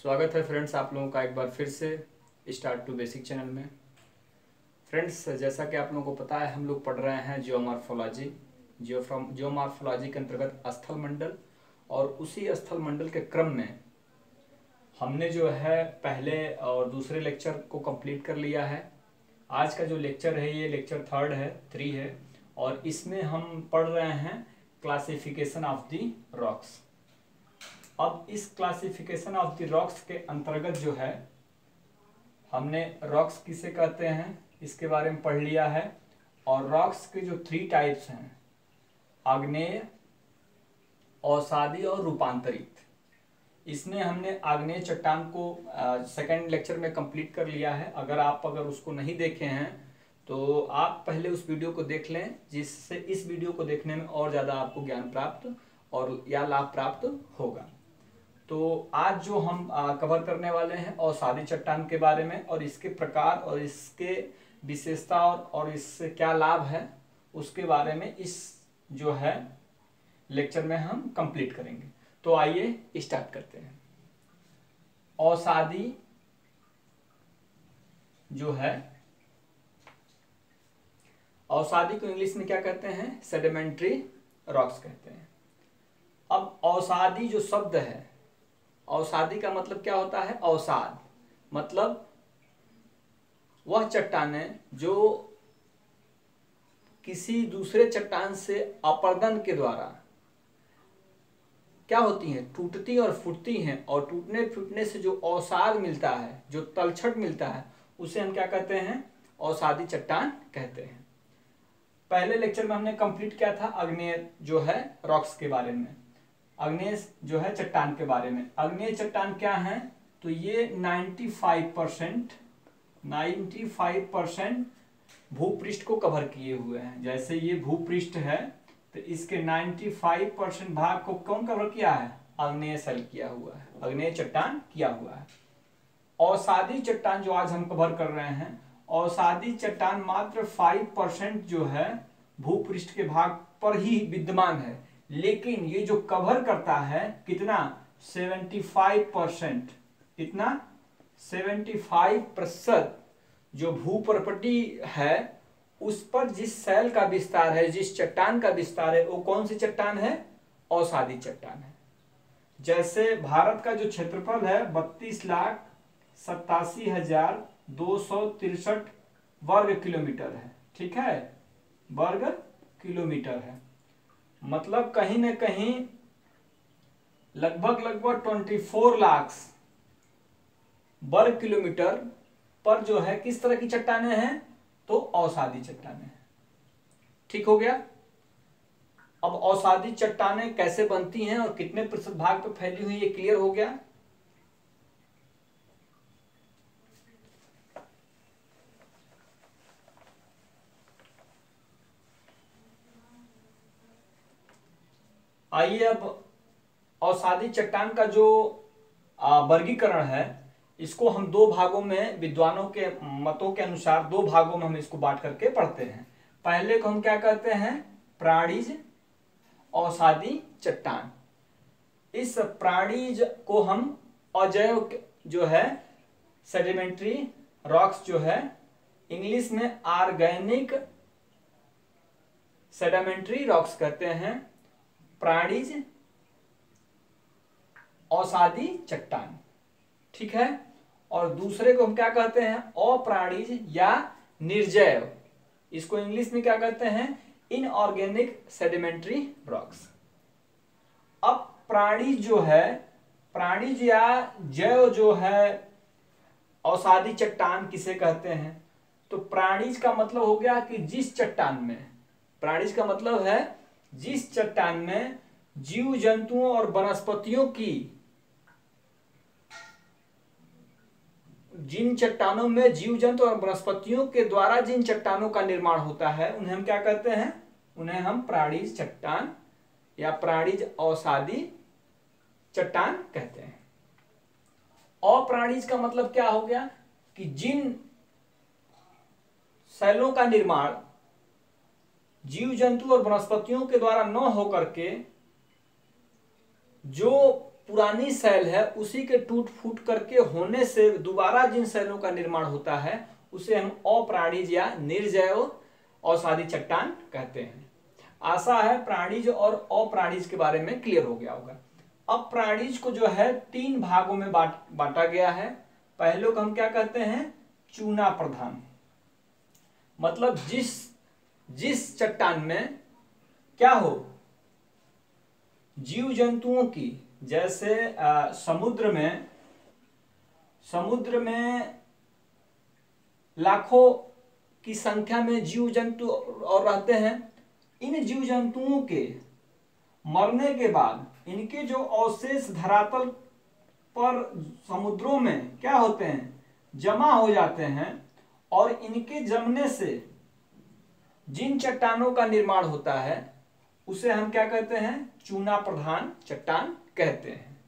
स्वागत है फ्रेंड्स आप लोगों का एक बार फिर से स्टार्ट टू बेसिक चैनल में। फ्रेंड्स, जैसा कि आप लोगों को पता है हम लोग पढ़ रहे हैं जियोमॉर्फोलॉजी। जियोमॉर्फोलॉजी के अंतर्गत स्थल मंडल, और उसी स्थल मंडल के क्रम में हमने जो है पहले और दूसरे लेक्चर को कंप्लीट कर लिया है। आज का जो लेक्चर है ये लेक्चर 3 है और इसमें हम पढ़ रहे हैं क्लासिफिकेशन ऑफ द रॉक्स। अब इस क्लासिफिकेशन ऑफ द रॉक्स के अंतर्गत जो है हमने रॉक्स किसे कहते हैं इसके बारे में पढ़ लिया है। और रॉक्स के जो 3 टाइप्स हैं, आग्नेय, अवसादी और रूपांतरित, इसमें हमने आग्नेय चट्टान को सेकंड लेक्चर में कंप्लीट कर लिया है। अगर उसको नहीं देखे हैं तो आप पहले उस वीडियो को देख लें, जिससे इस वीडियो को देखने में और ज़्यादा आपको ज्ञान प्राप्त और या लाभ प्राप्त होगा। तो आज जो हम कवर करने वाले हैं अवसादी चट्टान के बारे में, और इसके प्रकार और इसके विशेषता और इससे क्या लाभ है उसके बारे में इस जो है लेक्चर में हम कंप्लीट करेंगे। तो आइए स्टार्ट करते हैं। अवसादी जो है, अवसादी को इंग्लिश में क्या कहते हैं? सेडिमेंट्री रॉक्स कहते हैं। अब अवसादी जो शब्द है, अवसादी का मतलब क्या होता है? अवसाद मतलब वह चट्टानें जो किसी दूसरे चट्टान से अपर्दन के द्वारा क्या होती हैं? टूटती और फूटती हैं, और टूटने फूटने से जो अवसाद मिलता है, जो तलछट मिलता है, उसे हम क्या कहते हैं? अवसादी चट्टान कहते हैं। पहले लेक्चर में हमने कंप्लीट किया था आग्नेय जो है रॉक्स के बारे में, आग्नेय जो है चट्टान के बारे में। आग्नेय चट्टान क्या है? तो ये 95% भूपृष्ठ को कवर किए हुए हैं। जैसे ये भूपृष्ठ है तो इसके 95% भाग को कौन कवर किया है? आग्नेय शैल किया हुआ है, आग्नेय चट्टान किया हुआ है। अवसादी चट्टान जो आज हम कवर कर रहे हैं, अवसादी चट्टान मात्र 5% जो है भूपृष्ठ के भाग पर ही विद्यमान है, लेकिन ये जो कवर करता है कितना? 75%। कितना? 75% जो भूप्रपटी है उस पर जिस शैल का विस्तार है, जिस चट्टान का विस्तार है, वो कौन सी चट्टान है? अवसादी चट्टान है। जैसे भारत का जो क्षेत्रफल है 32,87,263 वर्ग किलोमीटर है, ठीक है, वर्ग किलोमीटर है। मतलब कहीं न कहीं लगभग 24 लाख वर्ग किलोमीटर पर जो है किस तरह की चट्टानें हैं? तो अवसादी चट्टानें हैं। ठीक हो गया। अब अवसादी चट्टानें कैसे बनती हैं और कितने प्रतिशत भाग पर फैली हुई, ये क्लियर हो गया। आइए अब अवसादी चट्टान का जो वर्गीकरण है, इसको हम 2 भागों में, विद्वानों के मतों के अनुसार 2 भागों में हम इसको बांट करके पढ़ते हैं। पहले को हम क्या कहते हैं? प्राणीज अवसादी चट्टान। इस प्राणीज को हम अजैव जो है सेडिमेंट्री रॉक्स जो है, इंग्लिश में ऑर्गेनिक सेडिमेंट्री रॉक्स कहते हैं, प्राणीज अवसादी चट्टान, ठीक है। और दूसरे को हम क्या कहते हैं? अप्राणीज या निर्जैव। इसको इंग्लिश में क्या कहते हैं? Inorganic sedimentary rocks. अब प्राणीज जो है, प्राणीज या जैव जो है अवसादी चट्टान किसे कहते हैं? तो प्राणीज का मतलब हो गया कि जिस चट्टान में, प्राणीज का मतलब है जिस चट्टान में जीव जंतुओं और वनस्पतियों की, जिन चट्टानों में जीव जंतु और वनस्पतियों के द्वारा जिन चट्टानों का निर्माण होता है उन्हें हम क्या कहते हैं? उन्हें हम प्राणीज चट्टान या प्राणीज अवसादी चट्टान कहते हैं। अप्राणीज का मतलब क्या हो गया? कि जिन शैलों का निर्माण जीव जंतु और वनस्पतियों के द्वारा न होकर के जो पुरानी शैल है उसी के टूट फूट करके होने से दोबारा जिन शैलों का निर्माण होता है उसे हम अप्राणीज या निर्जैव अवसादी चट्टान कहते हैं। आशा है प्राणीज और अप्राणीज के बारे में क्लियर हो गया होगा। अब प्राणीज को जो है 3 भागों में बांटा गया है। पहले को हम क्या कहते हैं, चूना प्रधान, मतलब जिस चट्टान में क्या हो, जीव जंतुओं की, जैसे समुद्र में लाखों की संख्या में जीव जंतु और रहते हैं। इन जीव जंतुओं के मरने के बाद इनके जो अवशेष धरातल पर समुद्रों में क्या होते हैं, जमा हो जाते हैं, और इनके जमने से जिन चट्टानों का निर्माण होता है उसे हम क्या कहते हैं, चूना प्रधान चट्टान कहते हैं।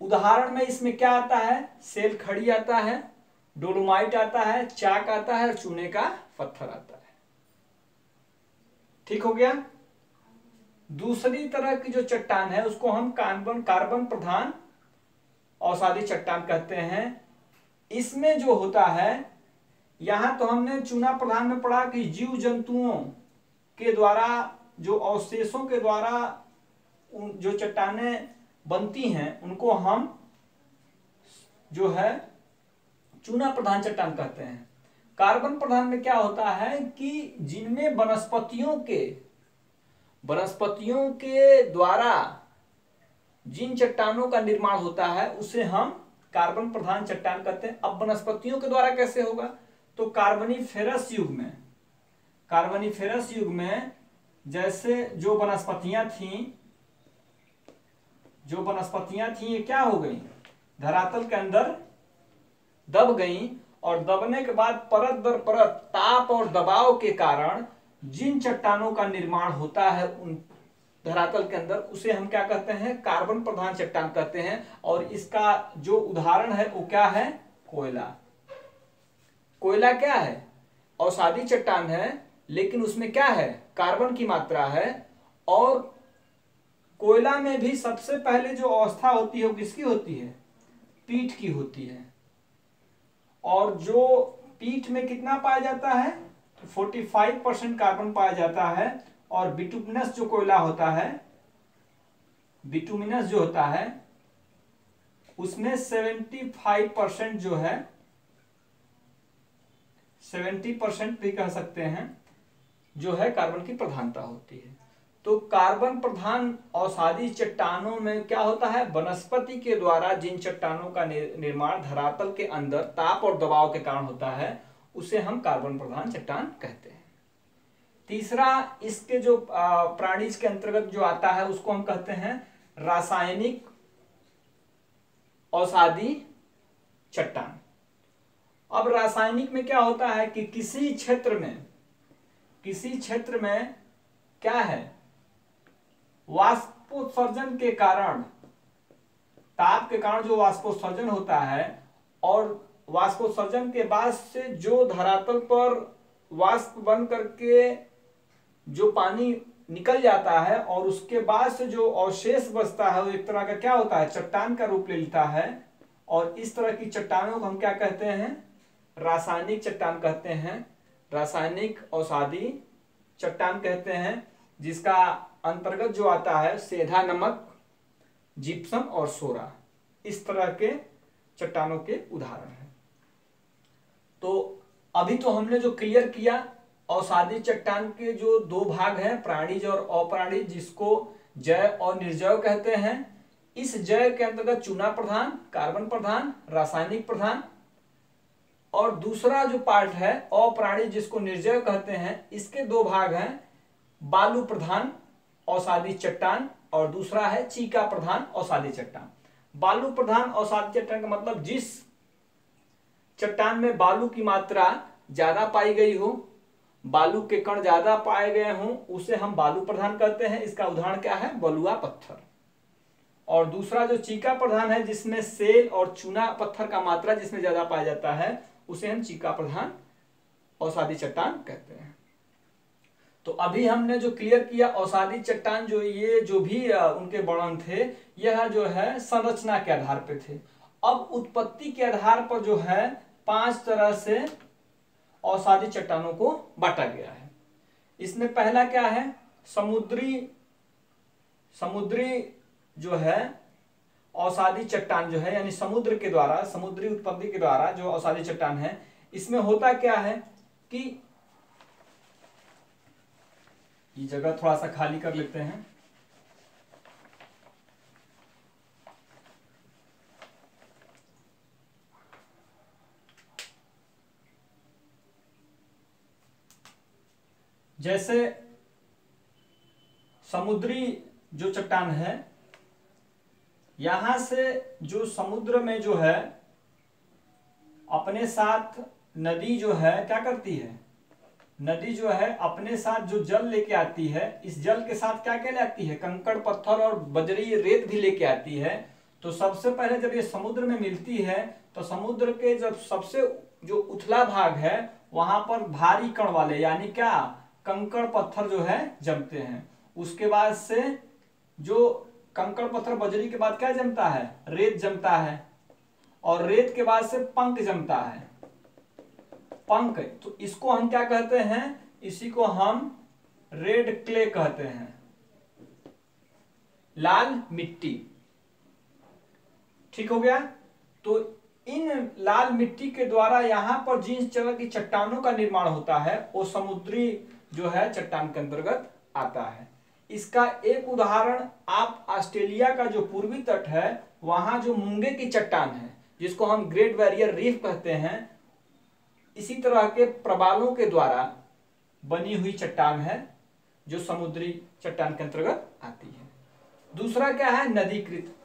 उदाहरण में इसमें क्या आता है, सेल खड़ी आता है, डोलोमाइट आता है, चाक आता है और चूने का पत्थर आता है। ठीक हो गया। दूसरी तरह की जो चट्टान है उसको हम कार्बन प्रधान अवसादी चट्टान कहते हैं। इसमें जो होता है, यहां तो हमने चूना प्रधान में पढ़ा कि जीव जंतुओं के द्वारा, जो अवशेषों के द्वारा जो चट्टानें बनती हैं उनको हम जो है चूना प्रधान चट्टान कहते हैं। कार्बन प्रधान में क्या होता है कि जिनमें वनस्पतियों के द्वारा जिन चट्टानों का निर्माण होता है उसे हम कार्बन प्रधान चट्टान कहते हैं। अब वनस्पतियों के द्वारा कैसे होगा, तो कार्बोनिफेरस युग में जैसे जो वनस्पतियां थीं ये क्या हो गई, धरातल के अंदर दब गई, और दबने के बाद परत दर परत ताप और दबाव के कारण जिन चट्टानों का निर्माण होता है उन धरातल के अंदर, उसे हम क्या कहते हैं, कार्बन प्रधान चट्टान कहते हैं। और इसका जो उदाहरण है वो क्या है, कोयला क्या है, अवसादी चट्टान है, लेकिन उसमें क्या है, कार्बन की मात्रा है। और कोयला में भी सबसे पहले जो अवस्था होती है वो किसकी होती है, पीठ की होती है। और जो पीठ में कितना पाया जाता है, 45% कार्बन पाया जाता है। और बिटुमिनस जो कोयला होता है, बिटुमिनस जो होता है उसमें 75% जो है, 70% भी कह सकते हैं, जो है कार्बन की प्रधानता होती है। तो कार्बन प्रधान अवसादी चट्टानों में क्या होता है, वनस्पति के द्वारा जिन चट्टानों का निर्माण धरातल के अंदर ताप और दबाव के कारण होता है उसे हम कार्बन प्रधान चट्टान कहते हैं। तीसरा इसके जो प्राणीज के अंतर्गत जो आता है उसको हम कहते हैं रासायनिक अवसादी चट्टान। अब रासायनिक में क्या होता है कि किसी क्षेत्र में क्या है, वाष्पोत्सर्जन के कारण, ताप के कारण जो वाष्पोत्सर्जन होता है, और वाष्पोत्सर्जन के बाद से जो धरातल पर वाष्प बन करके जो पानी निकल जाता है और उसके बाद से जो अवशेष बचता है वो एक तरह का क्या होता है, चट्टान का रूप ले लेता है। और इस तरह की चट्टानों को हम क्या कहते हैं, रासायनिक चट्टान कहते हैं, रासायनिक अवसादी चट्टान कहते हैं, जिसका अंतर्गत जो आता है सेंधा नमक, जिप्सम और सोरा, इस तरह के चट्टानों के उदाहरण हैं। तो अभी तो हमने जो क्लियर किया, अवसादी चट्टान के जो 2 भाग हैं, प्राणीज और अप्राणीज, जिसको जैव और निर्जैव कहते हैं। इस जैव के अंतर्गत चूना प्रधान, कार्बन प्रधान, रासायनिक प्रधान, और दूसरा जो पार्ट है अप्राणीज जिसको निर्जैव कहते हैं, इसके 2 भाग हैं, बालू प्रधान अवसादी चट्टान और दूसरा है चीका प्रधान अवसादी चट्टान। बालू प्रधान अवसादी चट्टान का मतलब जिस चट्टान में बालू की मात्रा ज्यादा पाई गई हो, बालू के कण ज्यादा पाए गए हों, उसे हम बालू प्रधान कहते हैं। इसका उदाहरण क्या है, बलुआ पत्थर। और दूसरा जो चीका प्रधान है, जिसमें सेल और चूना पत्थर का मात्रा जिसमें ज्यादा पाया जाता है, उसे हम चीका प्रधान अवसादी चट्टान कहते हैं। तो अभी हमने जो क्लियर किया अवसादी चट्टान जो ये जो भी उनके वर्णन थे, यह जो है संरचना के आधार पे थे। अब उत्पत्ति के आधार पर जो है 5 तरह से अवसादी चट्टानों को बांटा गया है। इसमें पहला क्या है, समुद्री जो है अवसादी चट्टान जो है, यानी समुद्र के द्वारा, समुद्री उत्पत्ति के द्वारा जो अवसादी चट्टान है, इसमें होता क्या है कि ये जगह थोड़ा सा खाली कर लेते हैं। जैसे समुद्री जो चट्टान है, यहां से जो समुद्र में जो है अपने साथ नदी जो है क्या करती है, नदी जो है अपने साथ जो जल लेके आती है, इस जल के साथ क्या क्या लाती है, कंकड़ पत्थर और बजरी रेत भी लेके आती है। तो सबसे पहले जब ये समुद्र में मिलती है तो समुद्र के जब सबसे जो उथला भाग है वहां पर भारी कण वाले यानी क्या कंकड़ पत्थर जो है जमते हैं। उसके बाद से जो कंकड़ पत्थर बजरी के बाद क्या जमता है, रेत जमता है, और रेत के बाद से पंख जमता है, पंख। तो इसको हम क्या कहते हैं, इसी को हम रेड क्ले कहते हैं, लाल मिट्टी। ठीक हो गया। तो इन लाल मिट्टी के द्वारा यहां पर जिन तरह की चट्टानों का निर्माण होता है वो समुद्री जो है चट्टान के अंतर्गत आता है। इसका एक उदाहरण आप ऑस्ट्रेलिया का जो पूर्वी तट है वहां जो मूंगे की चट्टान है जिसको हम ग्रेट बैरियर रीफ कहते हैं, इसी तरह के प्रवालों के द्वारा बनी हुई चट्टान है जो समुद्री चट्टान के अंतर्गत आती है। दूसरा क्या है, नदीकृत।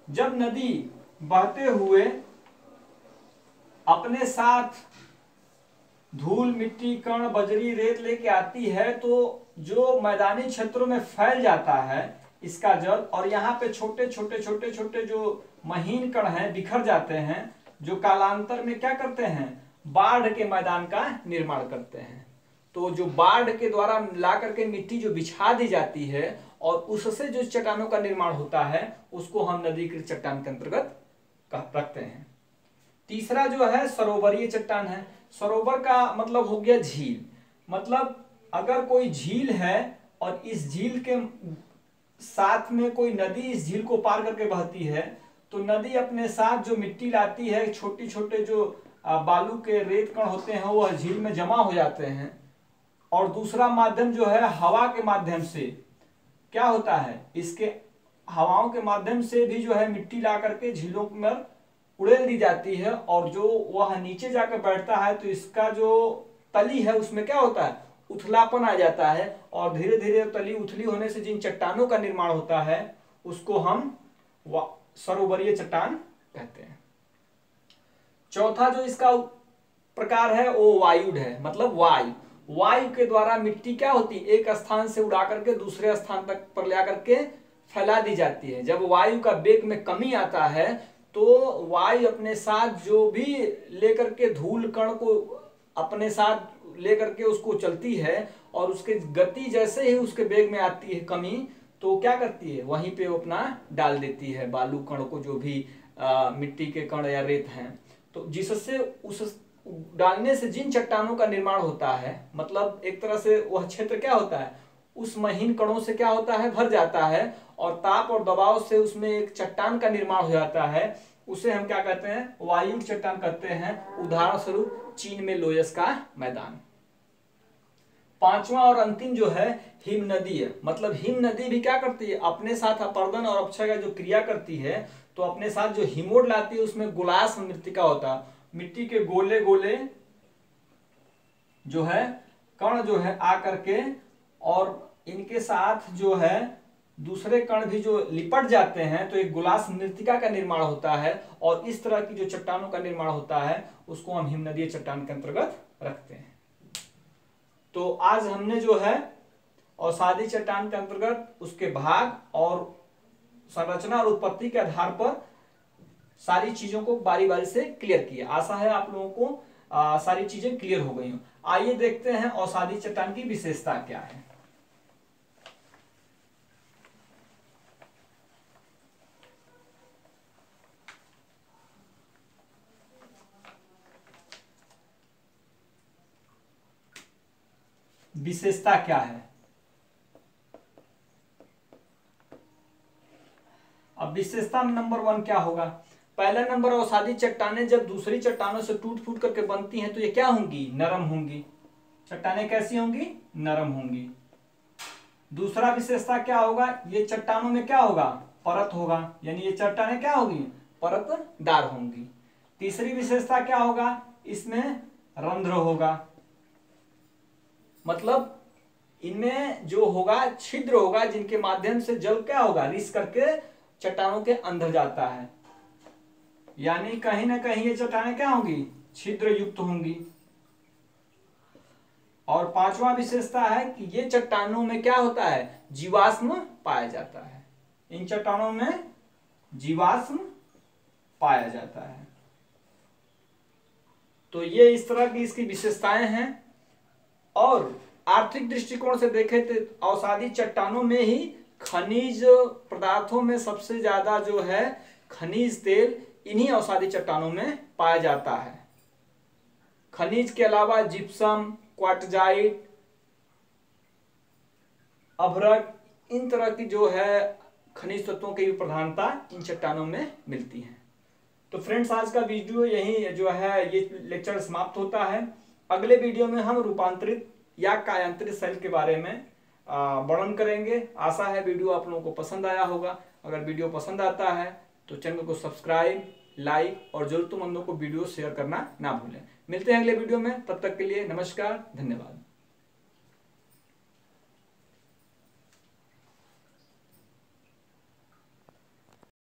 जब नदी बहते हुए अपने साथ धूल मिट्टी कण बजरी रेत लेके आती है तो जो मैदानी क्षेत्रों में फैल जाता है इसका जल, और यहाँ पे छोटे छोटे जो महीन कण हैं बिखर जाते हैं, जो कालांतर में क्या करते हैं, बाढ़ के मैदान का निर्माण करते हैं। तो जो बाढ़ के द्वारा ला करके मिट्टी जो बिछा दी जाती है और उससे जो चट्टानों का निर्माण होता है उसको हम नदीकृत चट्टान के अंतर्गत रखते हैं। तीसरा जो है सरोवरीय चट्टान है। सरोवर का मतलब हो गया झील। मतलब अगर कोई झील है और इस झील के साथ में कोई नदी इस झील को पार करके बहती है तो नदी अपने साथ जो मिट्टी लाती है, छोटे छोटे जो बालू के रेत कण होते हैं वह झील में जमा हो जाते हैं। और दूसरा माध्यम जो है हवा के माध्यम से क्या होता है, इसके हवाओं के माध्यम से भी जो है मिट्टी ला करके झीलों में उड़ेल दी जाती है, और जो वह नीचे जाकर बैठता है तो इसका जो तली है उसमें क्या होता है, उथलापन आ जाता है, और धीरे धीरे तली उथली होने से जिन चट्टानों का निर्माण होता है उसको हम सरोवरीय चट्टान कहते हैं। चौथा जो इसका प्रकार है वो वायुड है। मतलब वायु के द्वारा मिट्टी क्या होती है, एक स्थान से उड़ा करके दूसरे स्थान तक पर ले करके फैला दी जाती है। जब वायु का वेग में कमी आता है तो वायु अपने साथ जो भी लेकर के धूल कण को अपने साथ लेकर के उसको चलती है, और उसके गति जैसे ही उसके वेग में आती है कमी तो क्या करती है, वहीं पे वो अपना डाल देती है बालू कण को, जो भी मिट्टी के कण या रेत हैं। तो जिससे उस डालने से जिन चट्टानों का निर्माण होता है, मतलब एक तरह से वह क्षेत्र क्या होता है, उस महीन कणों से क्या होता है, भर जाता है, और ताप और दबाव से उसमें एक चट्टान का निर्माण हो जाता है। उसे हम क्या कहते हैं, वायुड चट्टान कहते हैं। उदाहरण स्वरूप चीन में लोयस का मैदान। पांचवा और अंतिम जो है हिम नदी है। मतलब हिम नदी भी क्या करती है, अपने साथ अपर्दन और अपक्षय का जो क्रिया करती है तो अपने साथ जो हिमोड लाती है उसमें गुलास मृत्तिका होता है, मिट्टी के गोले गोले जो है कण जो है आ करके, और इनके साथ जो है दूसरे कण भी जो लिपट जाते हैं तो एक गुलास मृत्तिका का निर्माण होता है, और इस तरह की जो चट्टानों का निर्माण होता है उसको हम हिमनदीय चट्टान के अंतर्गत रखते हैं। तो आज हमने जो है अवसादी चट्टान के अंतर्गत उसके भाग और संरचना और उत्पत्ति के आधार पर सारी चीजों को बारी बारी से क्लियर किया। आशा है आप लोगों को सारी चीजें क्लियर हो गई हो। आइए देखते हैं अवसादी चट्टान की विशेषता क्या है। विशेषता क्या है। अब विशेषता नंबर 1 क्या होगा। पहला नंबर, अवसादी चट्टानें जब दूसरी चट्टानों से टूट फूट करके बनती हैं तो ये क्या होंगी, नरम होंगी। चट्टानें कैसी होंगी, नरम होंगी। दूसरा विशेषता क्या होगा, ये चट्टानों में क्या होगा, परत होगा, यानी ये चट्टानें क्या होगी, परतदार होंगी। तीसरी विशेषता क्या होगा, इसमें रंध्र होगा, मतलब इनमें जो होगा छिद्र होगा जिनके माध्यम से जल क्या होगा, रिस करके चट्टानों के अंदर जाता है, यानी कहीं ना कहीं ये चट्टानें क्या होंगी, छिद्र युक्त होंगी। और पांचवा विशेषता है कि ये चट्टानों में क्या होता है, जीवाश्म पाया जाता है। इन चट्टानों में जीवाश्म पाया जाता है। तो ये इस तरह की इसकी विशेषताएं हैं। और आर्थिक दृष्टिकोण से देखें तो अवसादी चट्टानों में ही खनिज पदार्थों में सबसे ज्यादा जो है खनिज तेल इन्हीं अवसादी चट्टानों में पाया जाता है। खनिज के अलावा जिप्सम, क्वार्टजाइट, अभ्रक, इन तरह की जो है खनिज तत्वों की भी प्रधानता इन चट्टानों में मिलती है। तो फ्रेंड्स, आज का वीडियो यही जो है ये लेक्चर समाप्त होता है। अगले वीडियो में हम रूपांतरित या कायांतरित सेल के बारे में वर्णन करेंगे। आशा है वीडियो आप लोगों को पसंद आया होगा। अगर वीडियो पसंद आता है तो चैनल को सब्सक्राइब, लाइक और जरूरतमंदों को वीडियो शेयर करना ना भूलें। मिलते हैं अगले वीडियो में, तब तक के लिए नमस्कार, धन्यवाद।